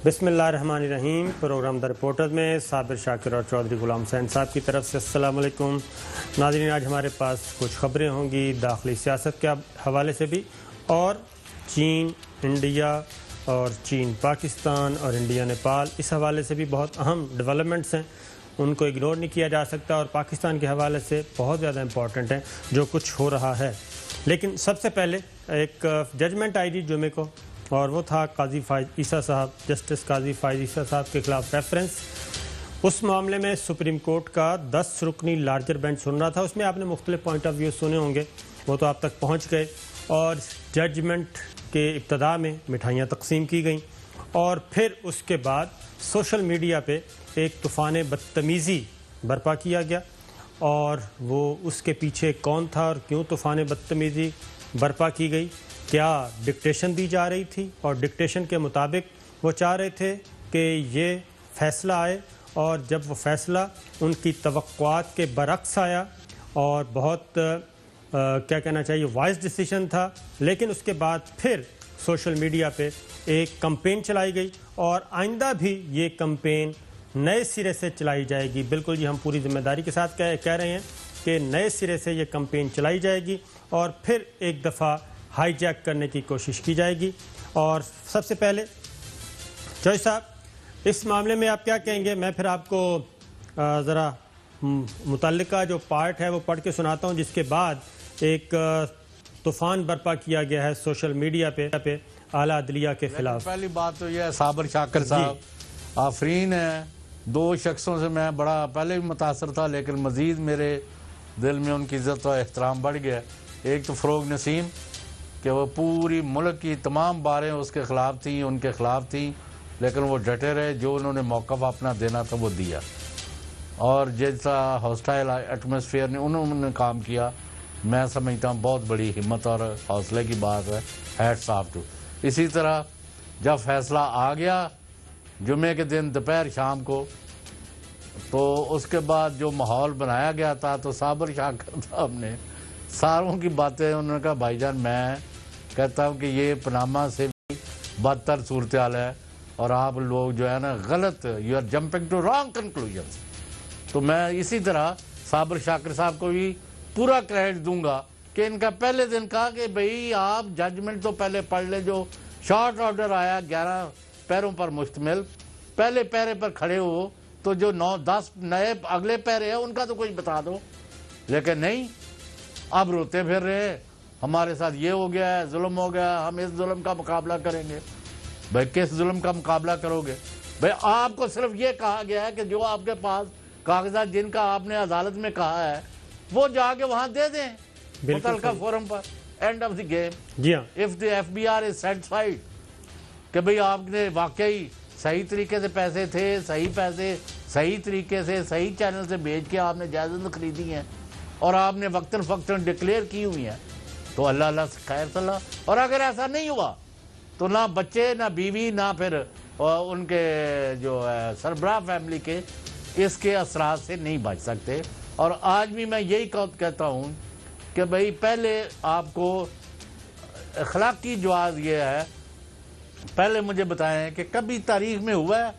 بسم اللہ الرحمن الرحیم۔ پروگرام دا رپورٹر میں صابر شاکر اور چودھری غلام حسین صاحب کی طرف سے السلام علیکم ناظرین۔ آج ہمارے پاس کچھ خبریں ہوں گی داخلی سیاست کے حوالے سے بھی، اور چین انڈیا اور چین پاکستان اور انڈیا نیپال اس حوالے سے بھی بہت اہم ڈیولپمنٹس ہیں، ان کو اگنور نہیں کیا جا سکتا، اور پاکستان کے حوالے سے بہت زیادہ امپورٹنٹ ہیں جو کچھ ہو رہا ہے۔ لیکن سب سے پہلے ایک ججمنٹ آئی تھی جمعے کو، اور وہ تھا قاضی فائز عیسیٰ صاحب، جسٹس قاضی فائز عیسیٰ صاحب کے خلاف ریفرنس۔ اس معاملے میں سپریم کورٹ کا 10 رکنی لارجر بینچ سن رہا تھا۔ اس میں آپ نے مختلف پوائنٹ آف ویو سنے ہوں گے، وہ تو آپ تک پہنچ گئے، اور ججمنٹ کے ابتدا میں مٹھائیاں تقسیم کی گئیں، اور پھر اس کے بعد سوشل میڈیا پہ ایک طوفان بدتمیزی برپا کیا گیا، اور وہ اس کے پیچھے کون تھا اور کیوں طوفان بدتمیزی برپا کی گئی؟ کیا ڈکٹیشن دی جا رہی تھی، اور ڈکٹیشن کے مطابق وہ چاہ رہے تھے کہ یہ فیصلہ آئے، اور جب وہ فیصلہ ان کی توقعات کے برعکس آیا اور بہت کیا کہنا چاہیے وائز ڈیسیشن تھا، لیکن اس کے بعد پھر سوشل میڈیا پہ ایک کمپین چلائی گئی، اور آئندہ بھی یہ کمپین نئے سرے سے چلائی جائے گی۔ بالکل جی، ہم پوری ذمہ داری کے ساتھ کہہ رہے ہیں کہ نئے سرے سے یہ کمپین چلائی جائے گی، اور پھر ایک دفعہ ہائی جیک کرنے کی کوشش کی جائے گی۔ اور سب سے پہلے چوہدری صاحب، اس معاملے میں آپ کیا کہیں گے؟ میں پھر آپ کو ذرا متعلقہ جو پارٹ ہے وہ پڑھ کے سناتا ہوں، جس کے بعد ایک طوفان برپا کیا گیا ہے سوشل میڈیا پہ اعلیٰ عدلیہ کے خلاف۔ پہلی بات تو یہ ہے صابر شاکر صاحب آفرین ہیں، 2 شخصوں سے میں بڑا پہلے بھی متاثر تھا، لیکن مزید میرے دل میں ان کی عزت و احترام بڑھ گیا۔ ایک تو فروغ نسیم، کہ وہ پوری ملک کی تمام باریں اس کے خلاف تھیں، ان کے خلاف تھیں، لیکن وہ ڈٹے رہے، جو انہوں نے موقف اپنا دینا تھا وہ دیا، اور جیسا ہاسٹائل ایٹماسفیئر نے انہوں نے کام کیا، میں سمجھتا ہوں بہت بڑی ہمت اور حوصلے کی بات ہے، ہیٹس آف ٹو۔ اسی طرح جب فیصلہ آ گیا جمعے کے دن دوپہر شام کو، تو اس کے بعد جو ماحول بنایا گیا تھا، تو صابر شاکر صاحب نے ساروں کی باتیں، انہوں نے کہا بھائی جان میں کہتا ہوں کہ یہ پاناما سے بھی بدتر صورتحال ہے، اور آپ لوگ جو ہے نا غلط، you are jumping to wrong conclusions. تو میں اسی طرح صابر شاکر صاحب کو بھی پورا کریڈٹ دوں گا کہ ان کا پہلے دن کہا کہ بھئی آپ ججمنٹ تو پہلے پڑھ لیں، جو شارٹ آرڈر آیا 11 پیروں پر مشتمل، پہلے پیرے پر کھڑے ہو، تو جو 9-10 نئے اگلے پیرے ہیں ان کا تو کچھ بتا دو، لیکن نہیں، اب روتے پھر رہے، ہمارے ساتھ یہ ہو گیا ہے، ظلم ہو گیا، ہم اس ظلم کا مقابلہ کریں گے۔ بھائی کس ظلم کا مقابلہ کرو گے؟ بھائی آپ کو صرف یہ کہا گیا ہے کہ جو آپ کے پاس کاغذات جن کا آپ نے عدالت میں کہا ہے وہ جا کے وہاں دے دیں متعلقہ فورم پر، اینڈ آف دی گیم۔ جی ہاں، if the F B R is satisfied کہ بھئی آپ نے واقعی صحیح طریقے سے پیسے تھے، صحیح پیسے صحیح طریقے سے صحیح چینل سے بھیج کے آپ نے جائیداد خریدی ہیں، اور آپ نے وقتاً فوقتاً ڈکلیئر کی ہوئی ہیں، تو اللہ اللہ سے خیر صلاح۔ اور اگر ایسا نہیں ہوا تو نہ بچے، نہ بیوی، نہ پھر ان کے جو سربراہ فیملی کے اس کے اثرات سے نہیں بچ سکتے۔ اور آج بھی میں یہی کہتا ہوں کہ بھئی پہلے آپ کو اخلاقی جواز یہ ہے، پہلے مجھے بتائیں کہ کبھی تاریخ میں ہوا ہے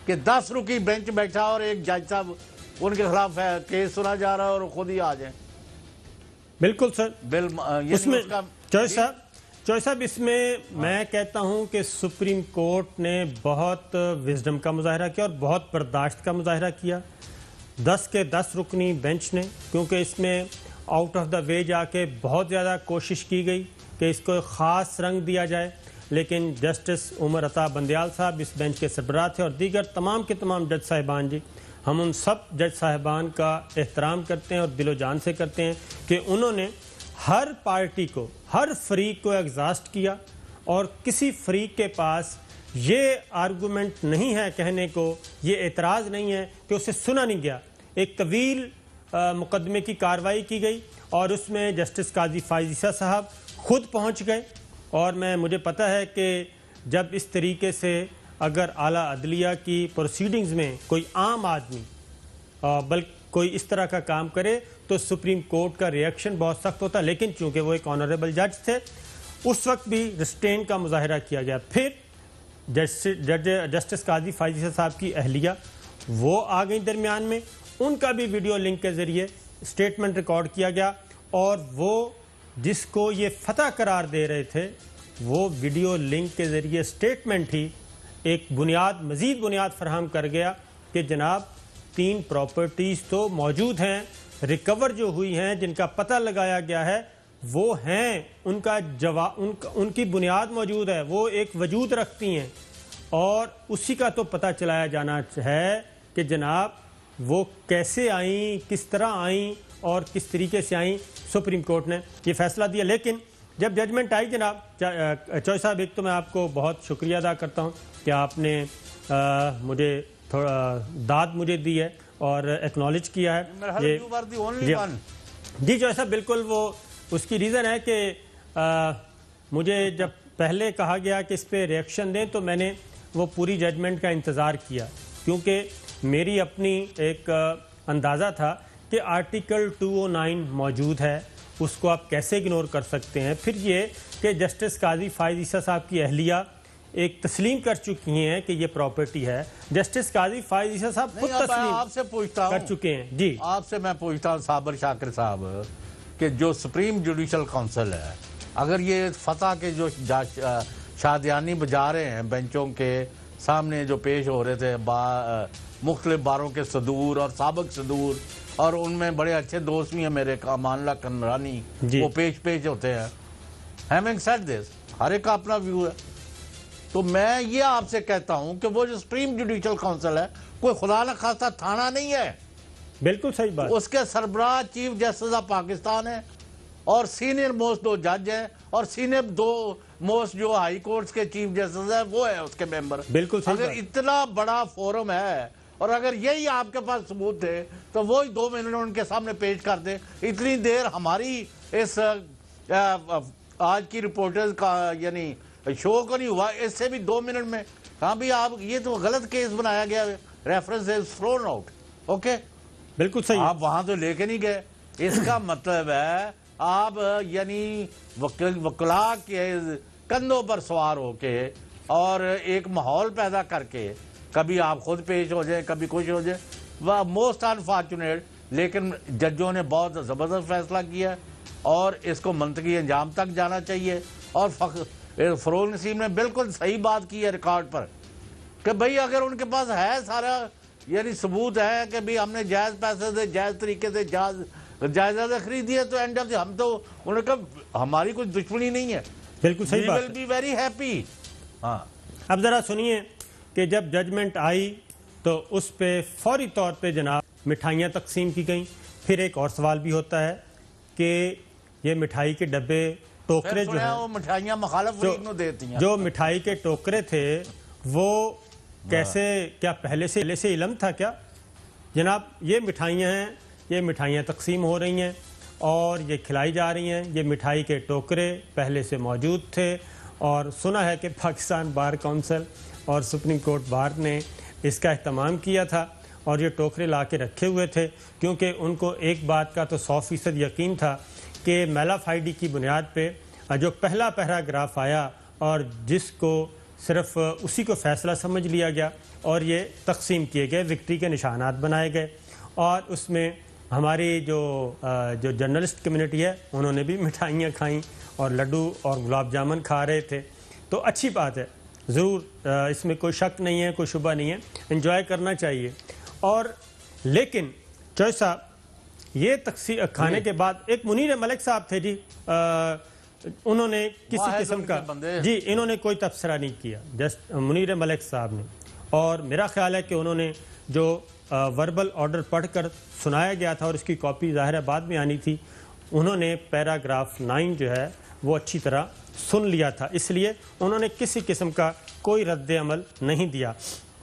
کہ 10 رکی بینچ بیٹھا اور ایک جج صاحب ان کے خلاف کیس سنا جا رہا ہے اور خود ہی آ جائیں؟ بالکل سر۔ اس میں چوہدری صاحب اس میں میں کہتا ہوں کہ سپریم کورٹ نے بہت وزڈم کا مظاہرہ کیا اور بہت برداشت کا مظاہرہ کیا 10 کے 10 رکنی بینچ نے، کیونکہ اس میں آؤٹ آف دا وے جا کے بہت زیادہ کوشش کی گئی کہ اس کو ایک خاص رنگ دیا جائے، لیکن جسٹس عمر عطا بندیال صاحب اس بینچ کے سربراہ تھے، اور دیگر تمام کے تمام جج صاحبان، جی ہم ان سب جج صاحبان کا احترام کرتے ہیں اور دل و جان سے کرتے ہیں کہ انہوں نے ہر پارٹی کو، ہر فریق کو ایگزاسٹ کیا، اور کسی فریق کے پاس یہ آرگومنٹ نہیں ہے کہنے کو، یہ اعتراض نہیں ہے کہ اسے سنا نہیں گیا۔ ایک طویل مقدمے کی کارروائی کی گئی، اور اس میں جسٹس قاضی فائز عیسیٰ صاحب خود پہنچ گئے، اور مجھے پتہ ہے کہ جب اس طریقے سے اگر اعلیٰ عدلیہ کی پروسیڈنگز میں کوئی عام آدمی بلکہ کوئی اس طرح کا کام کرے تو سپریم کورٹ کا ریئیکشن بہت سخت ہوتا، لیکن چونکہ وہ ایک آنریبل جج تھے اس وقت بھی ریسٹرین کا مظاہرہ کیا گیا۔ پھر جسٹس قاضی فائز عیسی صاحب کی اہلیہ وہ آ گئی درمیان میں، ان کا بھی ویڈیو لنک کے ذریعے سٹیٹمنٹ ریکارڈ کیا گیا، اور وہ جس کو یہ فتح قرار دے رہے تھے وہ ویڈیو لنک کے ذریعے سٹیٹمنٹ ہی ایک مزید بنیاد فراہم کر گیا کہ جناب 3 پراپرٹیز تو موجود ہیں، ریکور جو ہوئی ہیں، جن کا پتہ لگایا گیا ہے وہ ہیں، ان کی بنیاد موجود ہے، وہ ایک وجود رکھتی ہیں، اور اسی کا تو پتہ چلایا جانا ہے کہ جناب وہ کیسے آئیں، کس طرح آئیں اور کس طریقے سے آئیں۔ سپریم کورٹ نے یہ فیصلہ دیا، لیکن جب ججمنٹ آئی جناب چوہے صاحب، ایک تو میں آپ کو بہت شکریہ ادا کرتا ہوں کہ آپ نے مجھے تھوڑا داد مجھے دی ہے اور ایکنالج کیا ہے جی چوہے صاحب، بالکل وہ اس کی ریزن ہے کہ مجھے جب پہلے کہا گیا کہ اس پہ ریئیکشن دیں تو میں نے وہ پوری ججمنٹ کا انتظار کیا، کیونکہ میری اپنی ایک اندازہ تھا کہ آرٹیکل 209 موجود ہے، اس کو آپ کیسے اگنور کر سکتے ہیں۔ پھر یہ کہ جسٹس قاضی فائز عیسی صاحب کی اہلیہ ایک تسلیم کر چکی ہیں کہ یہ پراپرٹی ہے، جسٹس قاضی فائز عیسی صاحب خود تسلیم کر چکے ہیں۔ جی آپ سے میں پوچھتا ہوں صابر شاکر صاحب کہ جو سپریم جوڈیشل کونسل ہے، اگر یہ فتح کے جو شادیانی بجا رہے ہیں بینچوں کے سامنے جو پیش ہو رہے تھے مختلف باروں کے صدور اور سابق صدور، اور ان میں بڑے اچھے دوست بھی ہیں میرے، امان اللہ کنرانی، وہ پیش ہوتے ہیں، ہیونگ سیڈ دس، ہر ایک کا اپنا ویو ہے، تو میں یہ آپ سے کہتا ہوں کہ وہ جو سپریم جوڈیشل کونسل ہے کوئی خدا نہ خواستہ تھانہ نہیں ہے، بالکل صحیح بات، اس کے سربراہ چیف جسٹس آف پاکستان ہے، اور سینئر موسٹ 2 جج ہیں، اور سینئر 2 موسٹ جو ہائی کورٹس کے چیف جسٹس ہیں وہ ہیں اس کے ممبر۔ بالکل صحیح اگر اتنا بڑا فورم ہے اور اگر یہی آپ کے پاس ثبوت تھے تو وہی 2 منٹ ان کے سامنے پیش کر دیں۔ اتنی دیر ہماری اس آج کی رپورٹرز کا یعنی شو کو نہیں ہوا، اس سے بھی 2 منٹ میں کہاں بھی آپ یہ تو غلط کیس بنایا گیا، reference is thrown out, okay بالکل صحیح، آپ وہاں تو لے کے نہیں گئے۔ اس کا مطلب ہے آپ یعنی وکلاء کے کندھوں پر سوار ہو کے اور ایک ماحول پیدا کر کے کبھی آپ خود پیش ہو جائیں، کبھی کچھ ہو جائے، وہ موسٹ انفارچونیٹ، لیکن ججوں نے بہت زبردست فیصلہ کیا اور اس کو منطقی انجام تک جانا چاہیے۔ اور فروغ نسیم نے بالکل صحیح بات کی ہے ریکارڈ پر کہ بھئی اگر ان کے پاس ہے سارا یعنی ثبوت ہے کہ بھی ہم نے جائز پیسے سے جائز طریقے سے جائزہ سے خریدی ہے، تو اینڈ آف ہم تو انہوں نے کہا ہماری کوئی دشمنی نہیں ہے، بالکل صحیح بات، we will be very happy۔ ہاں اب ذرا سنیے کہ جب ججمنٹ آئی تو اس پہ فوری طور پہ جناب مٹھائیاں تقسیم کی گئیں۔ پھر ایک اور سوال بھی ہوتا ہے کہ یہ مٹھائی کے ڈبے ٹوکرے جو ہیں، مٹھائیاں مخالف فریق نو دیتی ہیں، جو مٹھائی کے ٹوکرے تھے وہ کیسے، کیا پہلے سے علم تھا کیا؟ جناب یہ مٹھائیاں ہیں، یہ مٹھائیاں تقسیم ہو رہی ہیں اور یہ کھلائی جا رہی ہیں، یہ مٹھائی کے ٹوکرے پہلے سے موجود تھے، اور سنا ہے کہ پاکستان بار کونسل اور سپریم کورٹ بار نے اس کا اہتمام کیا تھا اور یہ ٹوکرے لا کے رکھے ہوئے تھے، کیونکہ ان کو ایک بات کا تو 100% یقین تھا کہ میلاف آئی ڈی کی بنیاد پہ جو پہلا پیراگراف آیا اور جس کو صرف اسی کو فیصلہ سمجھ لیا گیا اور یہ تقسیم کیے گئے، وکٹری کے نشانات بنائے گئے، اور اس میں ہماری جو جرنلسٹ کمیونٹی ہے انہوں نے بھی مٹھائیاں کھائیں اور لڈو اور گلاب جامن کھا رہے تھے، تو اچھی بات ہے، ضرور اس میں کوئی شک نہیں ہے، کوئی شبہ نہیں ہے، انجوائے کرنا چاہیے۔ اور لیکن چوہے صاحب یہ تقسیم کھانے کے بعد ایک منیر ملک صاحب تھے جی، انہوں نے کسی قسم کا جی انہوں نے کوئی تبصرہ نہیں کیا، جسٹ منیر ملک صاحب نے، اور میرا خیال ہے کہ انہوں نے جو وربل آرڈر پڑھ کر سنایا گیا تھا اور اس کی کاپی ظاہر ہے بعد میں آنی تھی، انہوں نے پیراگراف 9 جو ہے وہ اچھی طرح سن لیا تھا، اس لیے انہوں نے کسی قسم کا کوئی رد عمل نہیں دیا۔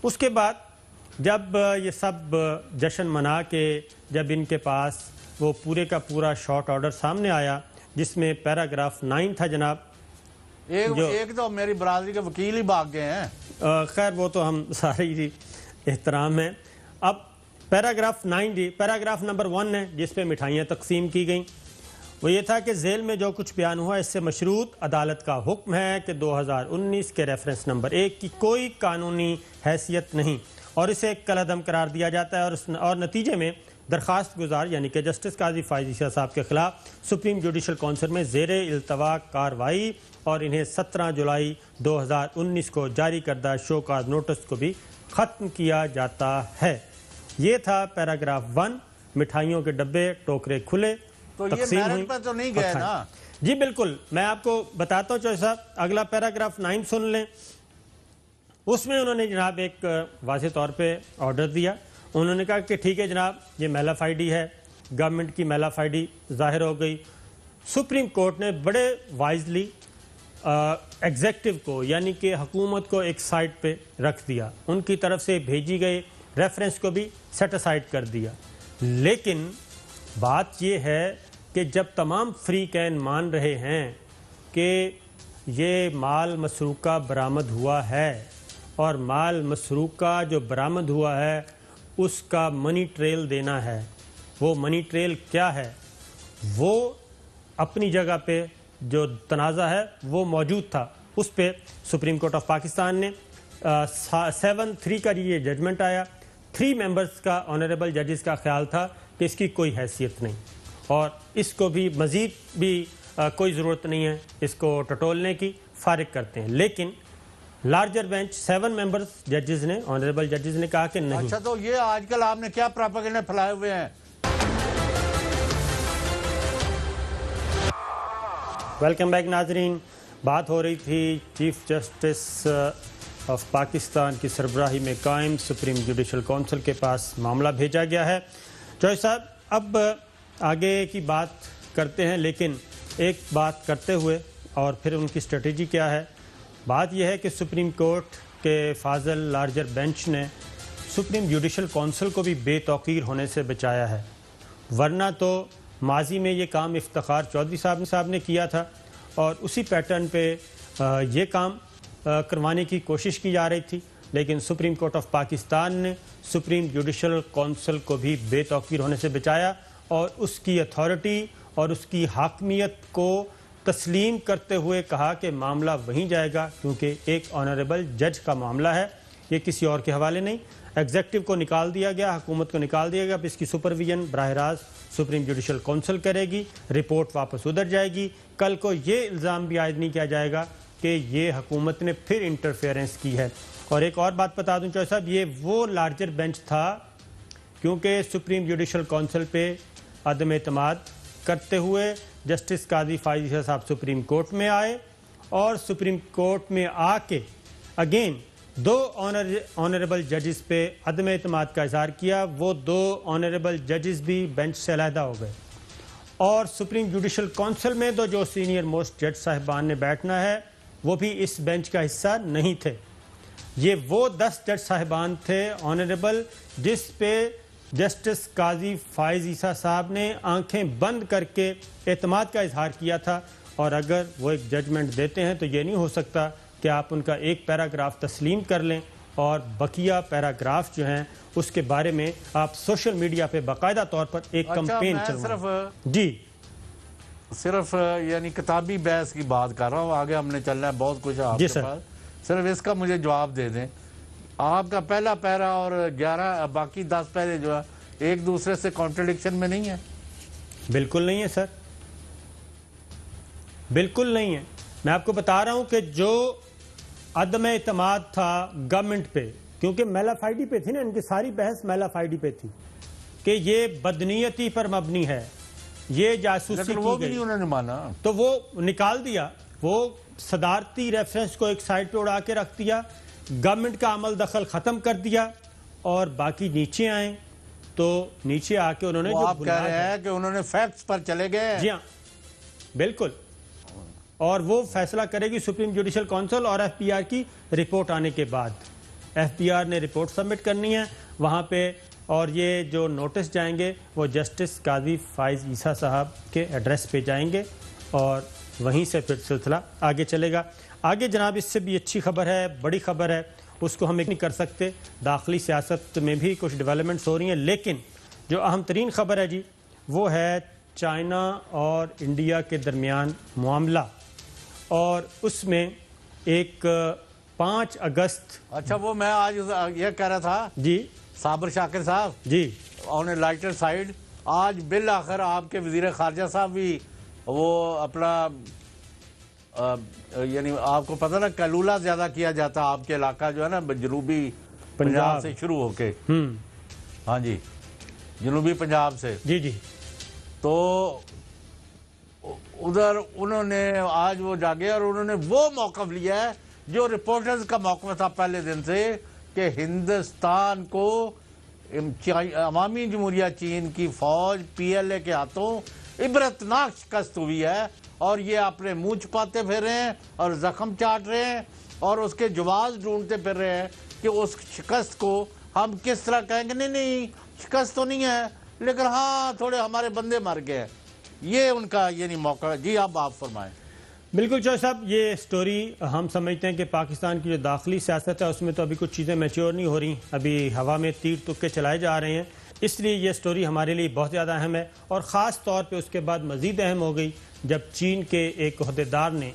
اس کے بعد جب یہ سب جشن منا کے جب ان کے پاس وہ پورے کا پورا شارٹ آرڈر سامنے آیا جس میں پیراگراف 9 تھا جناب، ایک تو میری برادری کے وکیل ہی بھاگ گئے ہیں، خیر وہ تو ہم سارے جی احترام ہیں۔ اب پیراگراف 9 جی، پیراگراف نمبر 1 ہے جس پہ مٹھائیاں تقسیم کی گئیں، وہ یہ تھا کہ ذیل میں جو کچھ بیان ہوا اس سے مشروط عدالت کا حکم ہے کہ 2019 کے ریفرنس نمبر 1 کی کوئی قانونی حیثیت نہیں اور اسے کالعدم قرار دیا جاتا ہے اور نتیجے میں درخواست گزار یعنی کہ جسٹس قاضی فائز عیسیٰ صاحب کے خلاف سپریم جوڈیشل کونسل میں زیر التوا کارروائی اور انہیں 17 جولائی 2019 کو جاری کردہ شو کاز نوٹس کو بھی ختم کیا جاتا ہے۔ یہ تھا پیراگراف 1، مٹھائیوں کے ڈبے ٹوکرے کھلے، تو یہ میرٹ پر تو نہیں گئے نا؟ جی بالکل، میں آپ کو بتاتا ہوں چوہے صاحب، اگلا پیراگراف 9 سن لیں۔ اس میں انہوں نے جناب ایک واضح طور پہ آرڈر دیا، انہوں نے کہا کہ ٹھیک ہے جناب، یہ میل آف آئی ڈی ہے، گورنمنٹ کی میل آف آئی ڈی ظاہر ہو گئی۔ سپریم کورٹ نے بڑے وائزلی ایگزیکٹو کو یعنی کہ حکومت کو ایک سائٹ پہ رکھ دیا، ان کی طرف سے بھیجی گئی ریفرنس کو بھی سیٹ اسائڈ کر دیا۔ لیکن بات یہ ہے کہ جب تمام فریقین مان رہے ہیں کہ یہ مال مسروقہ برآمد ہوا ہے اور مال مسروقہ جو برآمد ہوا ہے اس کا منی ٹریل دینا ہے، وہ منی ٹریل کیا ہے؟ وہ اپنی جگہ پہ جو تنازع ہے وہ موجود تھا، اس پہ سپریم کورٹ آف پاکستان نے 7-3 کا یہ ججمنٹ آیا۔ 3 ممبرز کا آنریبل ججز کا خیال تھا کہ اس کی کوئی حیثیت نہیں اور اس کو بھی مزید بھی کوئی ضرورت نہیں ہے اس کو ٹٹولنے کی، فارغ کرتے ہیں۔ لیکن لارجر بینچ 7 ممبرز ججز نے، آنریبل ججز نے کہا کہ نہیں۔ اچھا، تو یہ آج کل آپ نے کیا پراپیگنڈے پھیلائے ہوئے ہیں؟ ویلکم بیک ناظرین، بات ہو رہی تھی چیف جسٹس آف پاکستان کی سربراہی میں قائم سپریم جوڈیشل کونسل کے پاس معاملہ بھیجا گیا ہے۔ چوہے صاحب اب آگے کی بات کرتے ہیں، لیکن ایک بات کرتے ہوئے اور پھر ان کی اسٹریٹجی کیا ہے۔ بات یہ ہے کہ سپریم کورٹ کے فاضل لارجر بینچ نے سپریم جوڈیشل کونسل کو بھی بے توقیر ہونے سے بچایا ہے، ورنہ تو ماضی میں یہ کام افتخار چودھری صاحب نے کیا تھا اور اسی پیٹرن پہ یہ کام کروانے کی کوشش کی جا رہی تھی، لیکن سپریم کورٹ آف پاکستان نے سپریم جوڈیشل کونسل کو بھی بے توقیر ہونے سے بچایا اور اس کی اتھارٹی اور اس کی حاکمیت کو تسلیم کرتے ہوئے کہا کہ معاملہ وہیں جائے گا، کیونکہ ایک آنریبل جج کا معاملہ ہے، یہ کسی اور کے حوالے نہیں۔ ایگزیکٹو کو نکال دیا گیا، حکومت کو نکال دیا گیا، اب اس کی سپرویژن براہ راست سپریم جوڈیشل کونسل کرے گی، رپورٹ واپس ادھر جائے گی۔ کل کو یہ الزام بھی عائد نہیں کیا جائے گا کہ یہ حکومت نے پھر انٹرفیئرنس کی ہے۔ اور ایک اور بات بتا دوں چوہے صاحب، یہ وہ لارجر بینچ تھا کیونکہ سپریم جوڈیشل کونسل پہ عدم اعتماد کرتے ہوئے جسٹس قاضی فائز عیسیٰ صاحب سپریم کورٹ میں آئے اور سپریم کورٹ میں آ کے اگین 2 آنریبل ججز پہ عدم اعتماد کا اظہار کیا۔ وہ 2 آنریبل ججز بھی بینچ سے علیحدہ ہو گئے اور سپریم جوڈیشل کونسل میں تو جو سینئر موسٹ جج صاحبان نے بیٹھنا ہے وہ بھی اس بینچ کا حصہ نہیں تھے۔ یہ وہ 10 جج صاحبان تھے آنریبل جس پہ جسٹس قاضی فائز عیسیٰ صاحب نے آنکھیں بند کر کے اعتماد کا اظہار کیا تھا، اور اگر وہ ایک ججمنٹ دیتے ہیں تو یہ نہیں ہو سکتا کہ آپ ان کا ایک پیراگراف تسلیم کر لیں اور بقیہ پیراگراف جو ہیں اس کے بارے میں آپ سوشل میڈیا پہ باقاعدہ طور پر ایک کمپین چلوائیں۔ جی صرف یعنی کتابی بحث کی بات کر رہا ہوں، آگے ہم نے چلنا ہے، بہت کچھ آپ کے پاس، صرف اس کا مجھے جواب دے دیں۔ آپ کا پہلا پیرا اور 11 باقی 10 پیرے جو ہے ایک دوسرے سے کانٹرڈکشن میں نہیں ہے؟ بالکل نہیں ہے سر، بالکل نہیں ہے۔ میں آپ کو بتا رہا ہوں کہ جو عدم اعتماد تھا گورنمنٹ پہ، کیونکہ میل آف آئی ڈی پہ تھی نا، ان کی ساری بحث میل آف آئی ڈی پہ تھی کہ یہ بدنیتی پر مبنی ہے، یہ جاسوسی کی گئی، وہ بھی نہیں انہوں نے مانا تو وہ نکال دیا، وہ صدارتی ریفرنس کو ایک سائڈ پہ اڑا کے رکھ دیا، گورنمنٹ کا عمل دخل ختم کر دیا، اور باقی نیچے آئیں تو نیچے آ کے انہوں نے جو آپ کہہ رہے ہیں کہ انہوں نے فیکٹس پر چلے گئے۔ جی ہاں بالکل، اور وہ فیصلہ کرے گی سپریم جوڈیشل کونسل اور ایف پی آر کی رپورٹ آنے کے بعد۔ ایف پی آر نے رپورٹ سبمٹ کرنی ہے وہاں پہ، اور یہ جو نوٹس جائیں گے وہ جسٹس قاضی فائز عیسیٰ صاحب کے ایڈریس پہ جائیں گے اور وہیں سے پھر سلسلہ آگے چلے گا۔ آگے جناب اس سے بھی اچھی خبر ہے، بڑی خبر ہے، اس کو ہم ایک نہیں کر سکتے، داخلی سیاست میں بھی کچھ ڈیولپمنٹس ہو رہی ہیں، لیکن جو اہم ترین خبر ہے جی وہ ہے چائنا اور انڈیا کے درمیان معاملہ اور اس میں ایک 5 اگست. اچھا وہ میں آج یہ کہہ رہا تھا جی صابر شاکر صاحب جی آن اے لائٹر سائڈ، آج بالآخر آپ کے وزیر خارجہ صاحب بھی وہ اپنا یعنی آپ کو پتہ نا کیلولا زیادہ کیا جاتا آپ کے علاقہ جو ہے نا جنوبی پنجاب سے شروع ہو کے، ہاں جی جنوبی پنجاب سے، جی جی تو ادھر انہوں نے آج وہ جاگے اور انہوں نے وہ موقف لیا ہے جو رپورٹرز کا موقف تھا پہلے دن سے کہ ہندوستان کو عوامی جمہوریہ چین کی فوج PLA کے ہاتھوں عبرتناک شکست ہوئی ہے اور یہ اپنے منہ چھپاتے پھر رہے ہیں اور زخم چاٹ رہے ہیں اور اس کے جواز ڈھونڈتے پھر رہے ہیں کہ اس شکست کو ہم کس طرح کہیں گے. نہیں شکست تو نہیں ہے لیکن ہاں تھوڑے ہمارے بندے مر گئے ہیں. یہ ان کا یہ نہیں موقع ہے. جی اب آپ فرمائیں. بالکل چوہے صاحب، یہ سٹوری ہم سمجھتے ہیں کہ پاکستان کی جو داخلی سیاست ہے اس میں تو ابھی کچھ چیزیں میچور نہیں ہو رہی، ابھی ہوا میں تیر تکے چلائے جا رہے ہیں، اس لیے یہ سٹوری ہمارے لیے بہت زیادہ اہم ہے. اور خاص طور پہ اس کے بعد مزید اہم ہو گئی جب چین کے ایک عہدیدار نے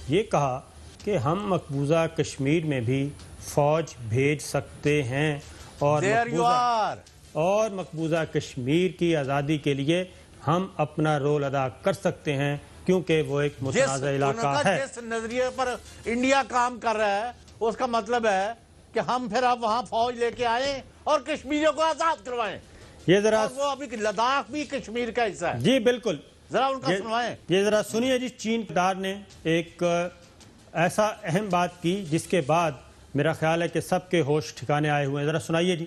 یہ کہا کہ ہم مقبوضہ کشمیر میں بھی فوج بھیج سکتے ہیں اور مقبوضہ کشمیر کی آزادی کے لیے ہم اپنا رول ادا کر سکتے ہیں کیونکہ وہ ایک متنازع علاقہ ہے. جس نظریے پر انڈیا کام کر رہا ہے اس کا مطلب ہے کہ ہم پھر اب وہاں فوج لے کے آئیں اور کشمیریوں کو آزاد کروائیں. یہ ذرا وہ ابھی لداخ بھی کشمیر کا حصہ ہے. جی بالکل، ذرا ان کا سنوائیں. یہ ذرا سنیے جی. چین دار نے ایک ایسا اہم بات کی جس کے بعد میرا خیال ہے کہ سب کے ہوش ٹھکانے آئے ہوئے ہیں. ذرا سنائیے جی.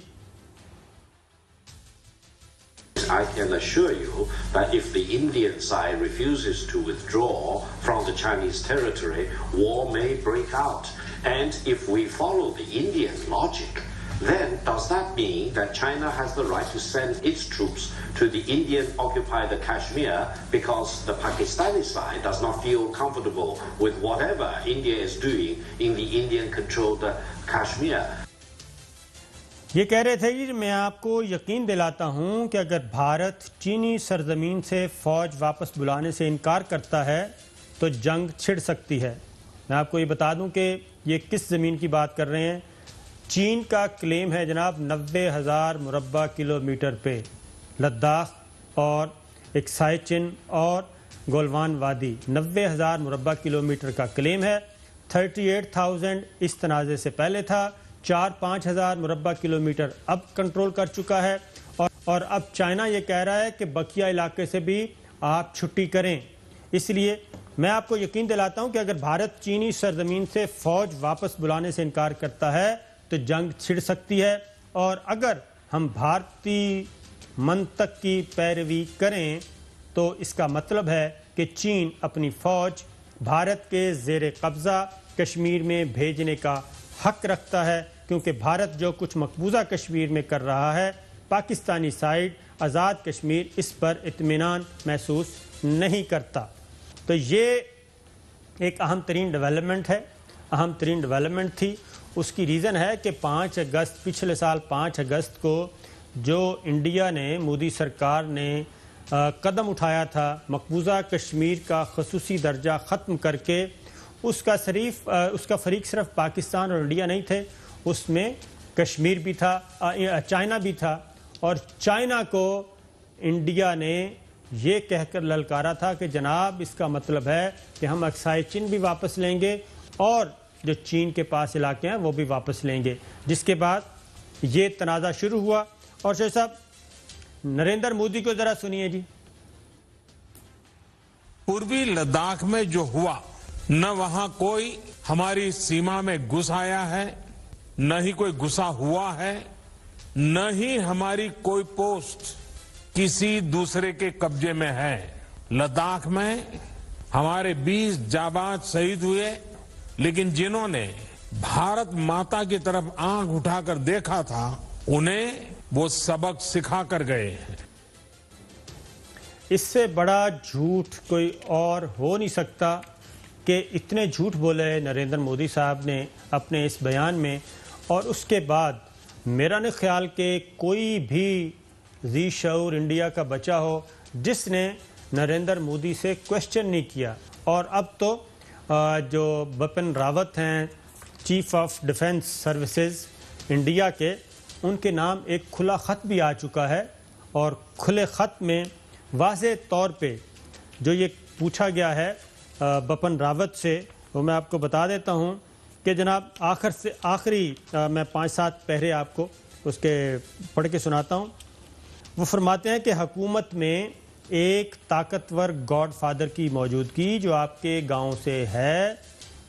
I can assure you that if the Indian side refuses to withdraw from the Chinese territory, war may break out. And if we follow the Indian logic, then does that mean that China has the right to send its troops to the Indian occupied Kashmir because the Pakistani side does not feel comfortable with whatever India is doing in the Indian controlled Kashmir? یہ کہہ رہے تھے کہ میں آپ کو یقین دلاتا ہوں کہ اگر بھارت چینی سرزمین سے فوج واپس بلانے سے انکار کرتا ہے تو جنگ چھڑ سکتی ہے. میں آپ کو یہ بتا دوں کہ یہ کس زمین کی بات کر رہے ہیں. چین کا کلیم ہے جناب 90,000 مربع کلومیٹر پہ لداخ اور ایک سائچن اور گولوان وادی 90,000 مربع کلومیٹر کا کلیم ہے. 38,000 اس تنازع سے پہلے تھا. 4-5 ہزار مربع کلومیٹر اب کنٹرول کر چکا ہے اور اب چائنا یہ کہہ رہا ہے کہ بقیہ علاقے سے بھی آپ چھٹی کریں. اس لیے میں آپ کو یقین دلاتا ہوں کہ اگر بھارت چینی سرزمین سے فوج واپس بلانے سے انکار کرتا ہے تو جنگ چھڑ سکتی ہے. اور اگر ہم بھارتی منطق کی پیروی کریں تو اس کا مطلب ہے کہ چین اپنی فوج بھارت کے زیر قبضہ کشمیر میں بھیجنے کا حق رکھتا ہے کیونکہ بھارت جو کچھ مقبوضہ کشمیر میں کر رہا ہے پاکستانی سائیڈ آزاد کشمیر اس پر اطمینان محسوس نہیں کرتا. تو یہ ایک اہم ترین ڈیولپمنٹ ہے، اہم ترین ڈیولپمنٹ تھی. اس کی ریزن ہے کہ 5 اگست پچھلے سال 5 اگست کو جو انڈیا نے مودی سرکار نے قدم اٹھایا تھا مقبوضہ کشمیر کا خصوصی درجہ ختم کر کے اس کا فریق صرف پاکستان اور انڈیا نہیں تھے، اس میں کشمیر بھی تھا، چائنا بھی تھا. اور چائنا کو انڈیا نے یہ کہہ کر للکارا تھا کہ جناب اس کا مطلب ہے کہ ہم اکسائی چین بھی واپس لیں گے اور جو چین کے پاس علاقے ہیں وہ بھی واپس لیں گے. جس کے بعد یہ تنازع شروع ہوا. اور شاہ صاحب نریندر مودی کو ذرا سنیے جی. پوروی لداخ میں جو ہوا نہ وہاں کوئی ہماری سیما میں گھس آیا ہے، نہ ہی کوئی گھسا ہوا ہے، نہ ہی ہماری کوئی پوسٹ کسی دوسرے کے قبضے میں ہے. لداخ میں ہمارے 20 جانباز شہید ہوئے لیکن جنہوں نے بھارت ماتا کی طرف آنکھ اٹھا کر دیکھا تھا انہیں وہ سبق سکھا کر گئے ہیں. اس سے بڑا جھوٹ کوئی اور ہو نہیں سکتا کہ اتنے جھوٹ بولے نریندر مودی صاحب نے اپنے اس بیان میں. اور اس کے بعد میرا نہیں خیال کہ کوئی بھی ذی شعور انڈیا کا بچہ ہو جس نے نریندر مودی سے کوشچن نہیں کیا، اور اب تو جو بپن راوت ہیں chief of defence services India کے، ان کے نام ایک کھلا خط بھی آ چکا ہے، اور کھلے خط میں واضح طور پہ جو یہ پوچھا گیا ہے بپن راوت سے، وہ میں آپ کو بتا دیتا ہوں کہ جناب آخری میں 5-7 پیرے آپ کو اس کے پڑھ کے سناتا ہوں۔ وہ فرماتے ہیں کہ حکومت میں ایک طاقتور گاڈ فادر کی موجودگی جو آپ کے گاؤں سے ہے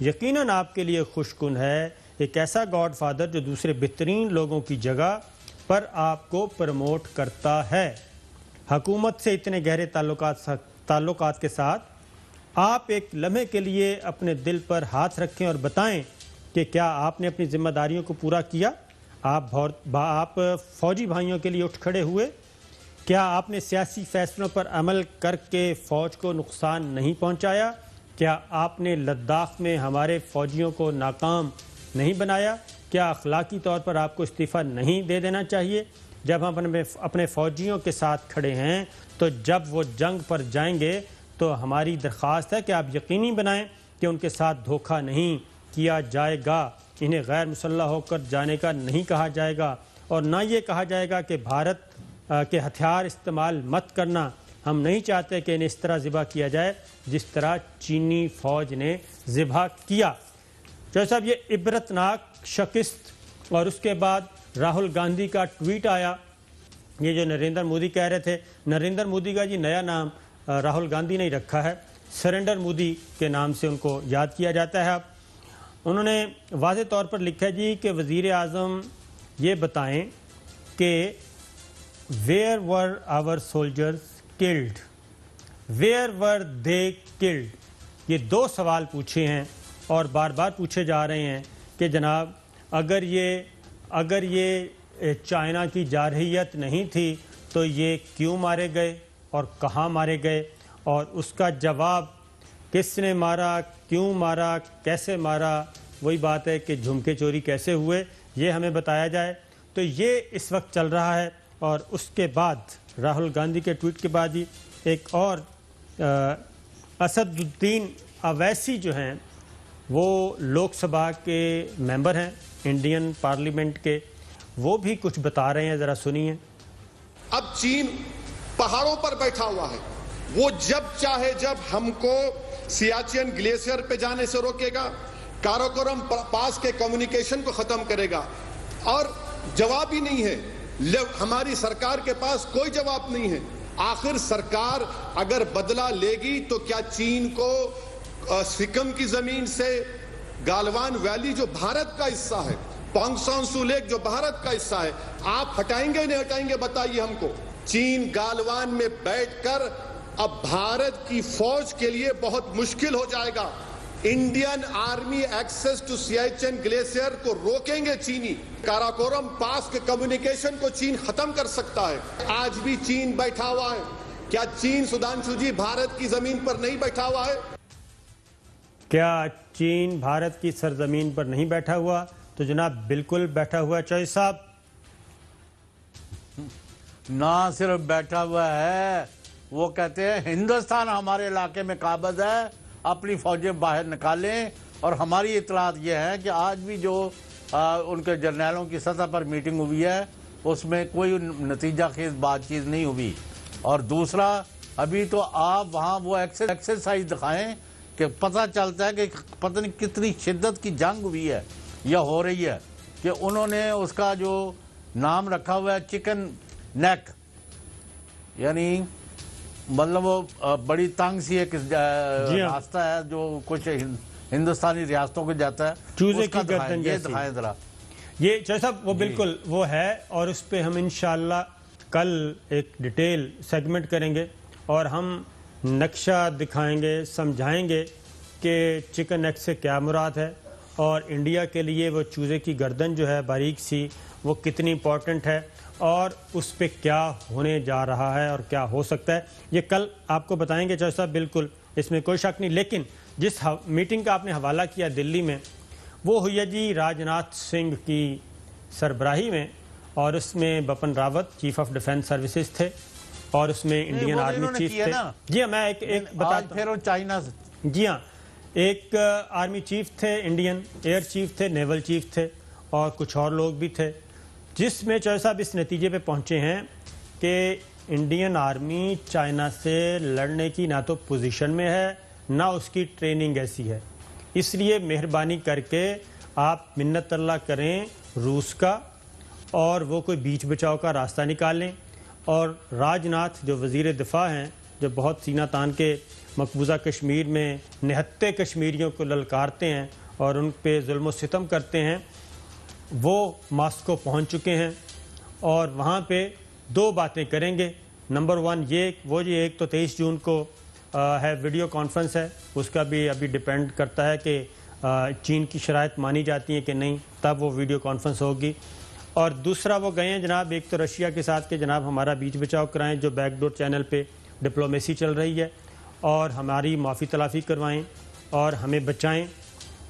یقیناً آپ کے لیے خوشکن ہے، ایک ایسا گاڈ فادر جو دوسرے بہترین لوگوں کی جگہ پر آپ کو پروموٹ کرتا ہے۔ حکومت سے اتنے گہرے تعلقات کے ساتھ آپ ایک لمحے کے لیے اپنے دل پر ہاتھ رکھیں اور بتائیں کہ کیا آپ نے اپنی ذمہ داریوں کو پورا کیا؟ آپ فوجی بھائیوں کے لیے اٹھ کھڑے ہوئے؟ کیا آپ نے سیاسی فیصلوں پر عمل کر کے فوج کو نقصان نہیں پہنچایا؟ کیا آپ نے لداخ میں ہمارے فوجیوں کو ناکام نہیں بنایا؟ کیا اخلاقی طور پر آپ کو استعفیٰ نہیں دے دینا چاہیے؟ جب ہم اپنے فوجیوں کے ساتھ کھڑے ہیں تو جب وہ جنگ پر جائیں گے تو ہماری درخواست ہے کہ آپ یقینی بنائیں کہ ان کے ساتھ دھوکہ نہیں کیا جائے گا، انہیں غیر مسلح ہو کر جانے کا نہیں کہا جائے گا، اور نہ یہ کہا جائے گا کہ بھارت کے ہتھیار استعمال مت کرنا۔ ہم نہیں چاہتے کہ انہیں اس طرح ذبح کیا جائے جس طرح چینی فوج نے ذبح کیا۔ چوہدری صاحب، یہ عبرتناک شکست، اور اس کے بعد راہل گاندھی کا ٹویٹ آیا، یہ جو نریندر مودی کہہ رہے تھے، نریندر مودی کا جی نیا نام راہل گاندھی نے رکھا ہے، سرنڈر مودی کے نام سے ان کو یاد کیا جاتا ہے۔ اب انہوں نے واضح طور پر لکھا ہے جی کہ وزیر اعظم یہ بتائیں کہ where were our soldiers killed, where were they killed, یہ 2 سوال پوچھے ہیں اور بار بار پوچھے جا رہے ہیں کہ جناب اگر یہ چائنا کی جارحیت نہیں تھی تو یہ کیوں مارے گئے اور کہاں مارے گئے، اور اس کا جواب کس نے مارا، کیوں مارا، کیسے مارا، وہی بات ہے کہ جھمکے چوری کیسے ہوئے، یہ ہمیں بتایا جائے۔ تو یہ اس وقت چل رہا ہے، اور اس کے بعد راہل گاندھی کے ٹویٹ کے بعد ہی ایک اور اسد الدین اویسی جو ہیں وہ لوک سبھا کے ممبر ہیں انڈین پارلیمنٹ کے، وہ بھی کچھ بتا رہے ہیں، ذرا سنیے۔ اب چین پہاڑوں پر بیٹھا ہوا ہے، وہ جب چاہے جب ہم کو سیاچن گلیشیر پہ جانے سے روکے گا، کاراکورم پاس کے کمیونیکیشن کو ختم کرے گا، اور جواب ہی نہیں ہے۔ ہماری سرکار کے پاس کوئی جواب نہیں ہے۔ آخر سرکار اگر بدلہ لے گی تو کیا چین کو سکم کی زمین سے گالوان ویلی جو بھارت کا حصہ ہے، پانگ سان سو لیک جو بھارت کا حصہ ہے، آپ ہٹائیں گے نہیں ہٹائیں گے بتائیے ہم کو۔ چین گالوان میں بیٹھ کر اب بھارت کی فوج کے لیے بہت مشکل ہو جائے گا۔ Indian army access to Siachen glacier کو روکیں گے چینی، کاراکورم پاس کے کمیونیکیشن کو چین ختم کر سکتا ہے۔ آج بھی چین بیٹھا ہوا ہے، کیا چین سدھانشو جی بھارت کی زمین پر نہیں بیٹھا ہوا ہے؟ کیا چین بھارت کی سرزمین پر نہیں بیٹھا ہوا؟ تو جناب بالکل بیٹھا ہوا ہے چوہدری صاحب۔ نہ صرف بیٹھا ہوا ہے، وہ کہتے ہیں ہندوستان ہمارے علاقے میں قابض ہے، اپنی فوجیں باہر نکالیں، اور ہماری اطلاعات یہ ہے کہ آج بھی جو ان کے جرنیلوں کی سطح پر میٹنگ ہوئی ہے اس میں کوئی نتیجہ خیز بات چیت نہیں ہوئی۔ اور دوسرا، ابھی تو آپ وہاں وہ ایکسرسائز دکھائیں کہ پتہ چلتا ہے کہ پتہ نہیں کتنی شدت کی جنگ ہوئی ہے یا ہو رہی ہے، کہ انہوں نے اس کا جو نام رکھا ہوا ہے چکن نیک، یعنی مطلب وہ بڑی تنگ سی ایک راستہ ہے جو کچھ ہندوستانی ریاستوں کو جاتا ہے، چوزے کی گردن یہ دکھائیں ذرا۔ یہ چوہدری صاحب وہ بالکل وہ ہے، اور اس پہ ہم انشاءاللہ کل ایک ڈیٹیل سیگمنٹ کریں گے اور ہم نقشہ دکھائیں گے، سمجھائیں گے کہ چکن نیک سے کیا مراد ہے، اور انڈیا کے لیے وہ چوزے کی گردن جو ہے باریک سی وہ کتنی امپورٹنٹ ہے، اور اس پہ کیا ہونے جا رہا ہے اور کیا ہو سکتا ہے، یہ کل آپ کو بتائیں گے چوہدری صاحب، بالکل اس میں کوئی شک نہیں۔ لیکن جس میٹنگ کا آپ نے حوالہ کیا دلی میں، وہ ہوئی ہے جی راجناتھ سنگھ کی سربراہی میں، اور اس میں Bipin Rawat chief of defence services تھے، اور اس میں انڈین آرمی چیف تھے. جی ہاں میں ایک بتاتا پھر وہ چائنا سے. جی ہاں ایک آرمی چیف تھے انڈین, ایئر چیف تھے, نیول چیف تھے, اور کچھ اور لوگ بھی تھے, جس میں چوہے صاحب اس نتیجے پہ پہنچے ہیں کہ انڈین آرمی چائنا سے لڑنے کی نہ تو پوزیشن میں ہے نہ اس کی ٹریننگ ایسی ہے. اس لیے مہربانی کر کے آپ منت اللہ کریں روس کا, اور وہ کوئی بیچ بچاؤ کا راستہ نکالیں. اور راج ناتھ جو وزیر دفاع ہیں, جو بہت سینہ تان کے مقبوضہ کشمیر میں نہتے کشمیریوں کو للکارتے ہیں اور ان پہ ظلم و ستم کرتے ہیں, وہ ماسکو پہنچ چکے ہیں اور وہاں پہ 2 باتیں کریں گے. نمبر 1 ایک تو 23 جون کو ہے ویڈیو کانفرنس ہے, اس کا بھی ابھی ڈیپینڈ کرتا ہے کہ چین کی شرائط مانی جاتی ہیں کہ نہیں, تب وہ ویڈیو کانفرنس ہوگی. اور دوسرا وہ گئے ہیں جناب ایک تو رشیا کے ساتھ کہ جناب ہمارا بیچ بچاؤ کرائیں, جو بیک ڈور چینل پہ ڈپلومیسی چل رہی ہے, اور ہماری معافی تلافی کروائیں اور ہمیں بچائیں,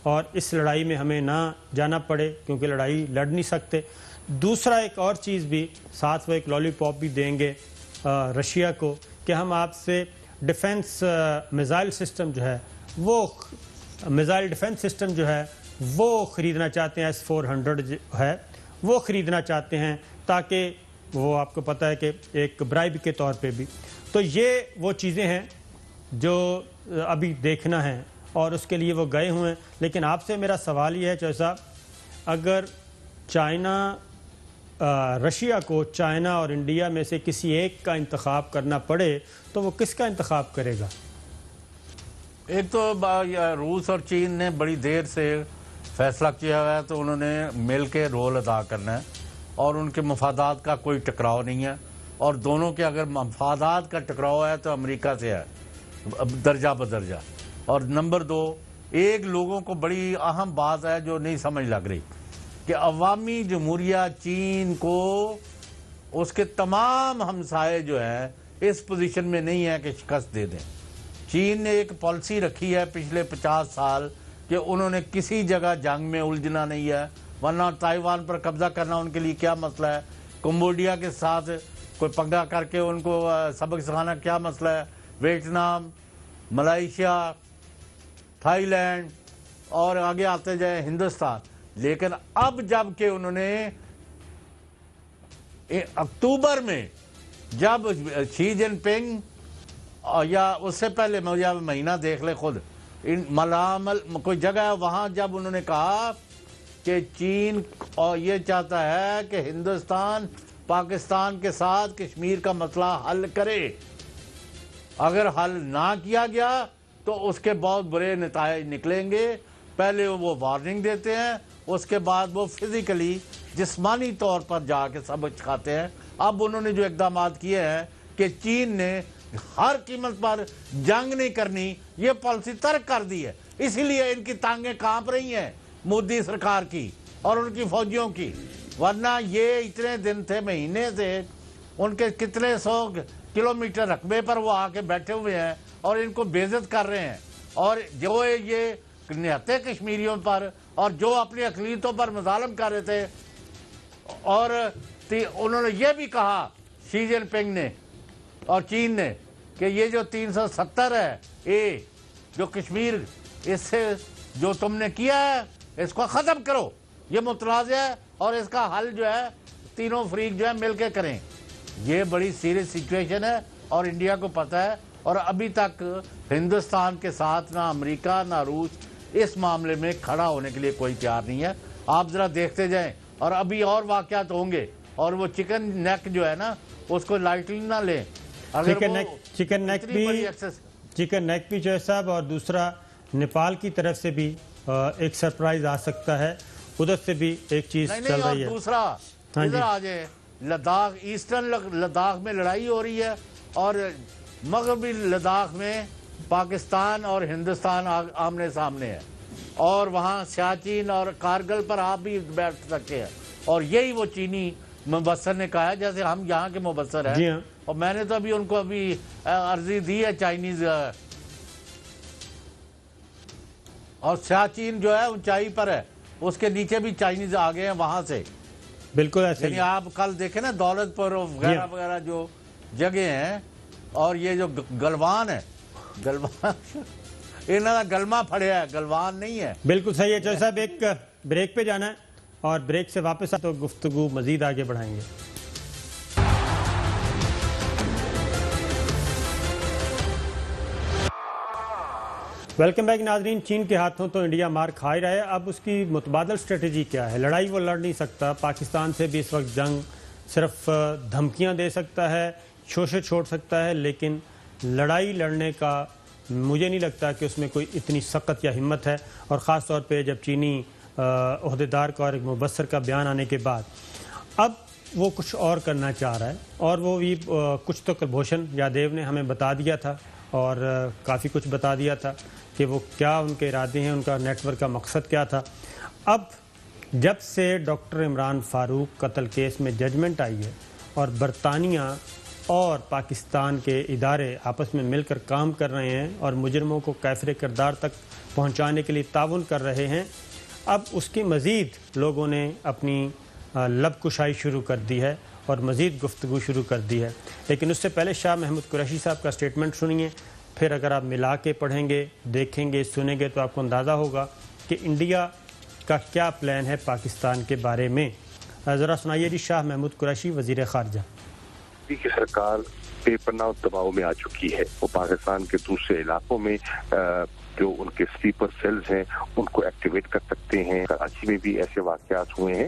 اور اس لڑائی میں ہمیں نہ جانا پڑے کیونکہ لڑائی لڑ نہیں سکتے. دوسرا ایک اور چیز بھی ساتھ وہ ایک لالی پاپ بھی دیں گے رشیا کو کہ ہم آپ سے ڈیفنس میزائل سسٹم جو ہے وہ میزائل ڈیفنس سسٹم جو ہے وہ خریدنا چاہتے ہیں, S-400 ہے وہ خریدنا چاہتے ہیں, تاکہ وہ آپ کو پتہ ہے کہ ایک برائب کے طور پہ بھی. تو یہ وہ چیزیں ہیں جو ابھی دیکھنا ہے اور اس کے لیے وہ گئے ہوئے ہیں. لیکن آپ سے میرا سوال یہ ہے چوہے صاحب, اگر چائنا رشیا کو چائنا اور انڈیا میں سے کسی ایک کا انتخاب کرنا پڑے تو وہ کس کا انتخاب کرے گا؟ ایک تو روس اور چین نے بڑی دیر سے فیصلہ کیا ہوا ہے, تو انہوں نے مل کے رول ادا کرنا ہے اور ان کے مفادات کا کوئی ٹکراؤ نہیں ہے, اور دونوں کے اگر مفادات کا ٹکراؤ ہے تو امریکہ سے ہے درجہ بدرجہ. اور نمبر 2 ایک لوگوں کو بڑی اہم بات ہے جو نہیں سمجھ لگ رہی کہ عوامی جمہوریہ چین کو اس کے تمام ہمسائے جو ہیں اس پوزیشن میں نہیں ہے کہ شکست دے دیں. چین نے ایک پالیسی رکھی ہے پچھلے 50 سال کہ انہوں نے کسی جگہ جنگ میں الجھنا نہیں ہے, ورنہ تائیوان پر قبضہ کرنا ان کے لیے کیا مسئلہ ہے, کمبوڈیا کے ساتھ کوئی پنگا کر کے ان کو سبق سکھانا کیا مسئلہ ہے, ویتنام, ملائیشیا, تھائی لینڈ اور آگے آتے جائیں ہندوستان. لیکن اب جب کہ انہوں نے اکتوبر میں جب شی جن پنگ یا اس سے پہلے مجھے مہینہ دیکھ لے خود, ملامل کوئی جگہ ہے وہاں, جب انہوں نے کہا کہ چین اور یہ چاہتا ہے کہ ہندوستان پاکستان کے ساتھ کشمیر کا مسئلہ حل کرے, اگر حل نہ کیا گیا تو اس کے بہت برے نتائج نکلیں گے. پہلے وہ وارننگ دیتے ہیں, اس کے بعد وہ فزیکلی جسمانی طور پر جا کے سبق سکھاتے ہیں. اب انہوں نے جو اقدامات کیے ہیں کہ چین نے ہر قیمت پر جنگ نہیں کرنی, یہ پالیسی ترک کر دی ہے. اسی لیے ان کی ٹانگیں کانپ رہی ہیں مودی سرکار کی اور ان کی فوجیوں کی, ورنہ یہ اتنے دن تھے, مہینے سے ان کے کتنے 100 کلومیٹر رقبے پر وہ آ کے بیٹھے ہوئے ہیں اور ان کو بے عزت کر رہے ہیں. اور جو یہ نہتے کشمیریوں پر اور جو اپنی اقلیتوں پر مظالم کر رہے تھے, اور انہوں نے یہ بھی کہا شی جن پنگ نے اور چین نے کہ یہ جو 370 ہے اے جو کشمیر, اس سے جو تم نے کیا ہے اس کو ختم کرو, یہ متنازع ہے اور اس کا حل جو ہے تینوں فریق جو ہے مل کے کریں. یہ بڑی سیریس سچویشن ہے اور انڈیا کو پتہ ہے, اور ابھی تک ہندوستان کے ساتھ نہ امریکہ نہ روس اس معاملے میں کھڑا ہونے کے لیے کوئی تیار نہیں ہے. آپ ذرا دیکھتے جائیں, اور ابھی اور واقعات ہوں گے, اور وہ چکن نیک جو ہے نا اس کو لائٹلی نہ لیں. چکن نیک بھی جو ہے صاحب, اور دوسرا نیپال کی طرف سے بھی ایک سرپرائز آ سکتا ہے, ادھر سے بھی ایک چیز چل رہی ہے. دوسرا ادھر آ جائے لداخ, ایسٹرن لداخ میں لڑائی ہو رہی ہے, اور مغربی لداخ میں پاکستان اور ہندوستان آمنے سامنے ہے, اور وہاں سیاچین اور کارگل پر آپ بھی بیٹھ سکتے ہیں. اور یہی وہ چینی مبصر نے کہا ہے, جیسے ہم یہاں کے مبصر ہیں, اور میں نے تو ابھی ان کو ابھی عرضی دی ہے چائنیز, اور سیاچین جو ہے اونچائی پر ہے, اس کے نیچے بھی چائنیز آگے ہیں وہاں سے. بالکل ایسے یعنی آپ کل دیکھیں نا دولت پور وغیرہ وغیرہ جو جگہ ہیں، اور یہ جو گلوان ہے، گلوان انہوں کا گلما پھڑیا ہے، گلوان نہیں ہے۔ بالکل صحیح ہے۔ چوہدری صاحب ایک بریک پہ جانا ہے اور بریک سے واپس تو گفتگو مزید آگے بڑھائیں گے۔ ویلکم بیک ناظرین۔ چین کے ہاتھوں تو انڈیا مار کھا ہی رہا ہے، اب اس کی متبادل اسٹریٹجی کیا ہے؟ لڑائی وہ لڑ نہیں سکتا، پاکستان سے بھی اس وقت جنگ صرف دھمکیاں دے سکتا ہے، شوشے چھوڑ سکتا ہے، لیکن لڑائی لڑنے کا مجھے نہیں لگتا کہ اس میں کوئی اتنی سخت یا ہمت ہے، اور خاص طور پہ جب چینی عہدیدار کا اور ایک مبصر کا بیان آنے کے بعد اب وہ کچھ اور کرنا چاہ رہا ہے، اور وہ بھی کچھ تو کلبھوشن یادیو نے ہمیں بتا دیا تھا اور کافی کچھ بتا دیا تھا کہ وہ کیا ان کے ارادے ہیں، ان کا نیٹ ورک کا مقصد کیا تھا۔ اب جب سے ڈاکٹر عمران فاروق قتل کیس میں ججمنٹ آئی ہے اور برطانیہ اور پاکستان کے ادارے آپس میں مل کر کام کر رہے ہیں اور مجرموں کو کیفر کردار تک پہنچانے کے لیے تعاون کر رہے ہیں، اب اس کی مزید لوگوں نے اپنی لب کشائی شروع کر دی ہے اور مزید گفتگو شروع کر دی ہے۔ لیکن اس سے پہلے شاہ محمود قریشی صاحب کا سٹیٹمنٹ سنیے، پھر اگر آپ ملا کے پڑھیں گے، دیکھیں گے، سنیں گے تو آپ کو اندازہ ہوگا کہ انڈیا کا کیا پلان ہے پاکستان کے بارے میں۔ ذرا سنائیے جی شاہ محمود قریشی، وزیر خارجہ۔ کی سرکار بے پناہ دباؤ میں آ چکی ہے، وہ پاکستان کے دوسرے علاقوں میں جو ان کے سلیپر سیلز ہیں ان کو ایکٹیویٹ کر سکتے ہیں۔ کراچی میں بھی ایسے واقعات ہوئے ہیں،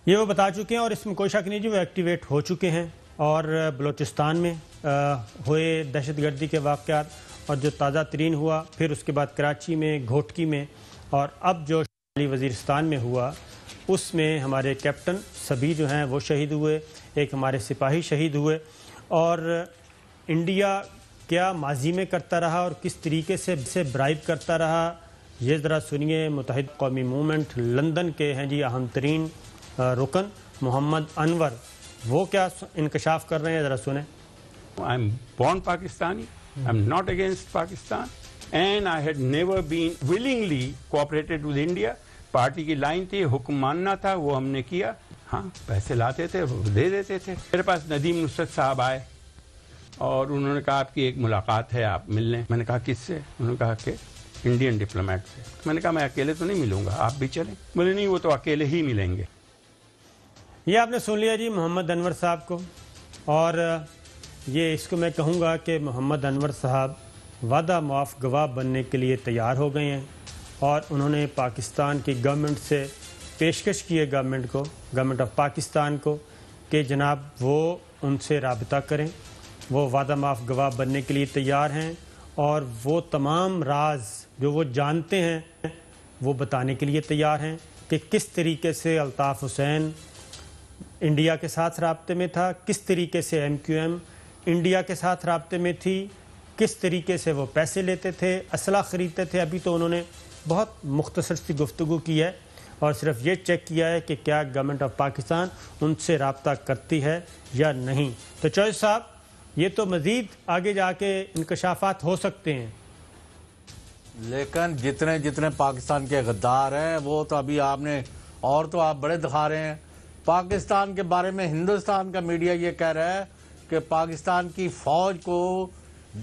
یہ وہ بتا چکے ہیں، اور اس میں کوئی شک نہیں جی وہ ایکٹیویٹ ہو چکے ہیں، اور بلوچستان میں ہوئے دہشت گردی کے واقعات، اور جو تازہ ترین ہوا پھر اس کے بعد کراچی میں، گھوٹکی میں، اور اب جو شمالی وزیرستان میں ہوا، اس میں ہمارے کیپٹن سبھی جو ہیں وہ شہید ہوئے، ایک ہمارے سپاہی شہید ہوئے۔ اور انڈیا کیا ماضی میں کرتا رہا اور کس طریقے سے برائب کرتا رہا، یہ ذرا سنیے۔ متحد قومی موومنٹ لندن کے ہیں جی اہم ترین رکن محمد انور، وہ کیا انکشاف کر رہے ہیں، ذرا سنیں۔ I'm born Pakistani. I'm not against Pakistan. And I had never been willingly cooperated with India. Party کی لائن تھی، حکم ماننا تھا، وہ ہم نے کیا۔ ہاں پیسے لاتے تھے، دے دیتے تھے۔ میرے پاس ندیم نصرت صاحب آئے اور انہوں نے کہا آپ کی ایک ملاقات ہے، آپ مل لیں۔ میں نے کہا کس سے؟ انہوں نے کہا کہ انڈین ڈپلومیٹ سے۔ میں نے کہا میں اکیلے تو نہیں ملوں گا، آپ بھی چلیں۔ بولے نہیں، وہ تو اکیلے ہی ملیں گے۔ یہ آپ نے سن لیا جی محمد انور صاحب کو، اور یہ اس کو میں کہوں گا کہ محمد انور صاحب وعدہ معاف گواہ بننے کے لیے تیار ہو گئے ہیں، اور انہوں نے پاکستان کی گورنمنٹ سے پیشکش کی ہے، گورنمنٹ آف پاکستان کو، کہ جناب وہ ان سے رابطہ کریں، وہ وعدہ معاف گواہ بننے کے لیے تیار ہیں، اور وہ تمام راز جو وہ جانتے ہیں وہ بتانے کے لیے تیار ہیں کہ کس طریقے سے الطاف حسین انڈیا کے ساتھ رابطے میں تھا، کس طریقے سے MQM انڈیا کے ساتھ رابطے میں تھی، کس طریقے سے وہ پیسے لیتے تھے، اسلحہ خریدتے تھے۔ ابھی تو انہوں نے بہت مختصر سی گفتگو کی ہے اور صرف یہ چیک کیا ہے کہ کیا گورنمنٹ آف پاکستان ان سے رابطہ کرتی ہے یا نہیں۔ تو چوہدری صاحب یہ تو مزید آگے جا کے انکشافات ہو سکتے ہیں، لیکن جتنے پاکستان کے غدار ہیں وہ تو ابھی آپ نے، اور تو آپ بڑے دکھا رہے ہیں۔ پاکستان کے بارے میں ہندوستان کا میڈیا یہ کہہ رہا ہے کہ پاکستان کی فوج کو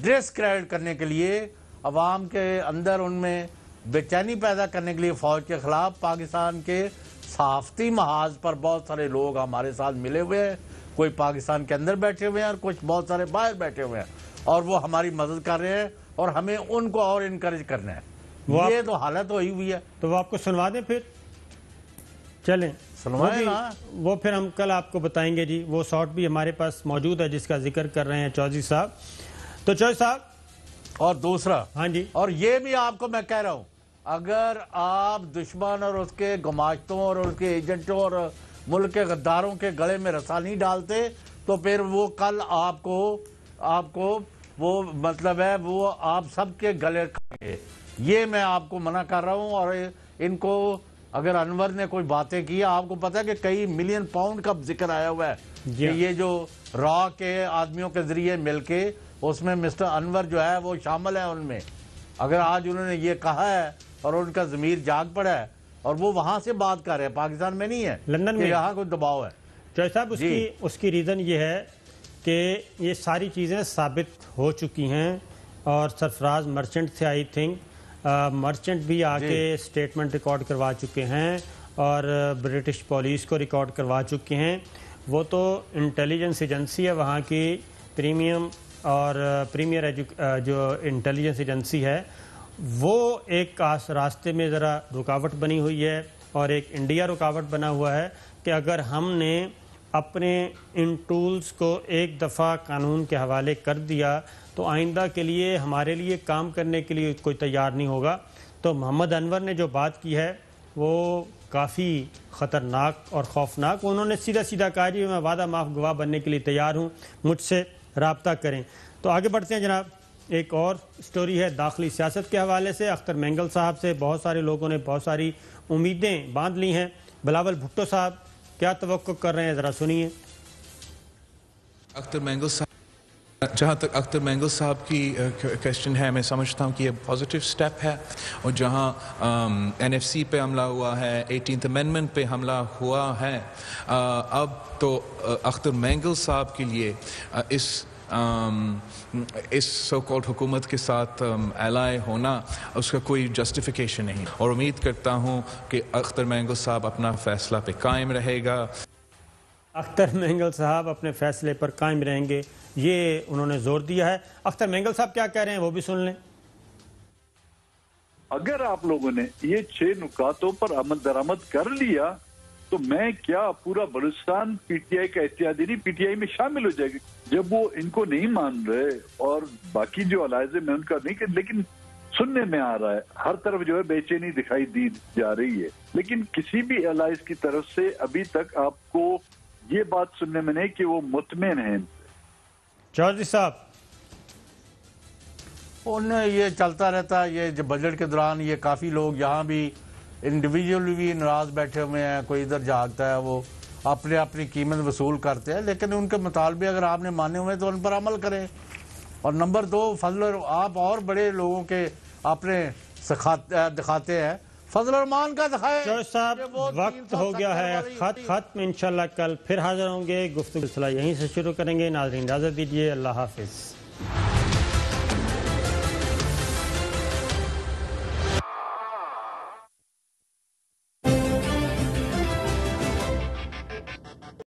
ڈسکریڈٹ کرنے کے لیے، عوام کے اندر ان میں بے چینی پیدا کرنے کے لیے فوج کے خلاف پاکستان کے صحافتی محاذ پر بہت سارے لوگ ہمارے ساتھ ملے ہوئے ہیں، کوئی پاکستان کے اندر بیٹھے ہوئے ہیں اور کچھ بہت سارے باہر بیٹھے ہوئے ہیں، اور وہ ہماری مدد کر رہے ہیں اور ہمیں ان کو اور انکریج کرنا ہے۔ یہ تو حالت ہوئی ہے۔ تو وہ آپ کو سنوا دیں، پھر چلیں سنوائیں نا، وہ پھر ہم کل آپ کو بتائیں گے جی۔ وہ شارٹ بھی ہمارے پاس موجود ہے جس کا ذکر کر رہے ہیں چوہدری صاحب۔ تو چوہدری صاحب، اور دوسرا، ہاں جی، اور یہ بھی آپ کو میں کہہ رہا ہوں، اگر آپ دشمن اور اس کے گماشتوں اور اس کے ایجنٹوں اور ملک کے غداروں کے گلے میں رسا نہیں ڈالتے تو پھر وہ کل آپ کو وہ مطلب ہے وہ آپ سب کے گلے کھائیں گے۔ یہ میں آپ کو منع کر رہا ہوں۔ اور ان کو اگر انور نے کوئی باتیں کی، آپ کو پتہ ہے کہ کئی ملین پاؤنڈ کا ذکر آیا ہوا ہے کہ یہ جو را کے آدمیوں کے ذریعے مل کے، اس میں مسٹر انور جو ہے وہ شامل ہے ان میں۔ اگر آج انہوں نے یہ کہا ہے اور ان کا ضمیر جاگ پڑا ہے، اور وہ وہاں سے بات کر رہے ہیں، پاکستان میں نہیں ہے، لندن میں یہاں کوئی دباؤ ہے۔ چوہدری صاحب اس کی ریزن یہ ہے کہ یہ ساری چیزیں ثابت ہو چکی ہیں اور سرفراز مرچنٹ سے آئی تھنک مرچنٹ بھی آ کے سٹیٹمنٹ ریکارڈ کروا چکے ہیں اور برٹش پولیس کو ریکارڈ کروا چکے ہیں. وہ تو انٹیلیجنس ایجنسی ہے وہاں کی پریمیم اور پریمیئر جو انٹیلیجنس ایجنسی ہے وہ ایک راستے میں ذرا رکاوٹ بنی ہوئی ہے اور ایک انڈیا رکاوٹ بنا ہوا ہے کہ اگر ہم نے اپنے ان ٹولز کو ایک دفعہ قانون کے حوالے کر دیا تو آئندہ کے لیے ہمارے لیے کام کرنے کے لیے کوئی تیار نہیں ہوگا. تو محمد انور نے جو بات کی ہے وہ کافی خطرناک اور خوفناک. انہوں نے سیدھا سیدھا کہا جی میں وعدہ معاف گواہ بننے کے لیے تیار ہوں, مجھ سے رابطہ کریں. تو آگے بڑھتے ہیں جناب. ایک اور سٹوری ہے داخلی سیاست کے حوالے سے. اختر مینگل صاحب سے بہت سارے لوگوں نے بہت ساری امیدیں باندھ لی ہیں. بلاول بھٹو صاحب کیا توقع کر رہے ہیں, ذرا سنیے. اختر مینگل صاحب, جہاں تک اختر مینگل صاحب کی کوشچن ہے, میں سمجھتا ہوں کہ یہ پازیٹیو سٹیپ ہے. اور جہاں این ایف سی پہ حملہ ہوا ہے, 18th امینڈمنٹ پہ حملہ ہوا ہے, اب تو اختر مینگل صاحب کے لیے اس سو کالڈ حکومت کے ساتھ ایلائی ہونا اس کا کوئی جسٹیفیکیشن نہیں. اور امید کرتا ہوں کہ اختر مینگل صاحب اپنا فیصلہ پہ قائم رہے گا. اختر مینگل صاحب اپنے فیصلے پر قائم رہیں گے, یہ انہوں نے زور دیا ہے. اختر مینگل صاحب کیا کہہ رہے ہیں وہ بھی سن لیں. اگر آپ لوگوں نے یہ 6 نکاتوں پر عمل درآمد کر لیا تو میں کیا پورا بلوچستان پی ٹی آئی کا اتحادی نہیں, پی ٹی آئی میں شامل ہو جائے گی. جب وہ ان کو نہیں مان رہے اور باقی جو علائز میں ان کا نہیں, لیکن سننے میں آ رہا ہے ہر طرف جو ہے بے چینی دکھائی دی جا رہی ہے, لیکن کسی بھی علائز کی طرف سے ابھی تک آپ کو یہ بات سننے میں نہیں کہ وہ مطمئن ہیں. چودھری صاحب انہیں یہ چلتا رہتا ہے. یہ بجٹ کے دوران یہ کافی لوگ یہاں بھی انڈیویجول بھی ناراض بیٹھے ہوئے ہیں, کوئی ادھر جھاگتا ہے, وہ اپنی قیمت وصول کرتے ہیں, لیکن ان کے مطالبے اگر آپ نے مانے ہوئے تو ان پر عمل کریں. اور نمبر 2, فضل آپ اور بڑے لوگوں کے اپنے دکھاتے ہیں, فضل الرحمان کا دکھائے. چودھری صاحب وقت ہو گیا ہے ختم. انشاءاللہ کل پھر حاضر ہوں گے. گفتگو سلسلہ یہیں سے شروع کریں گے. ناظرین اجازت دیجیے, اللہ حافظ.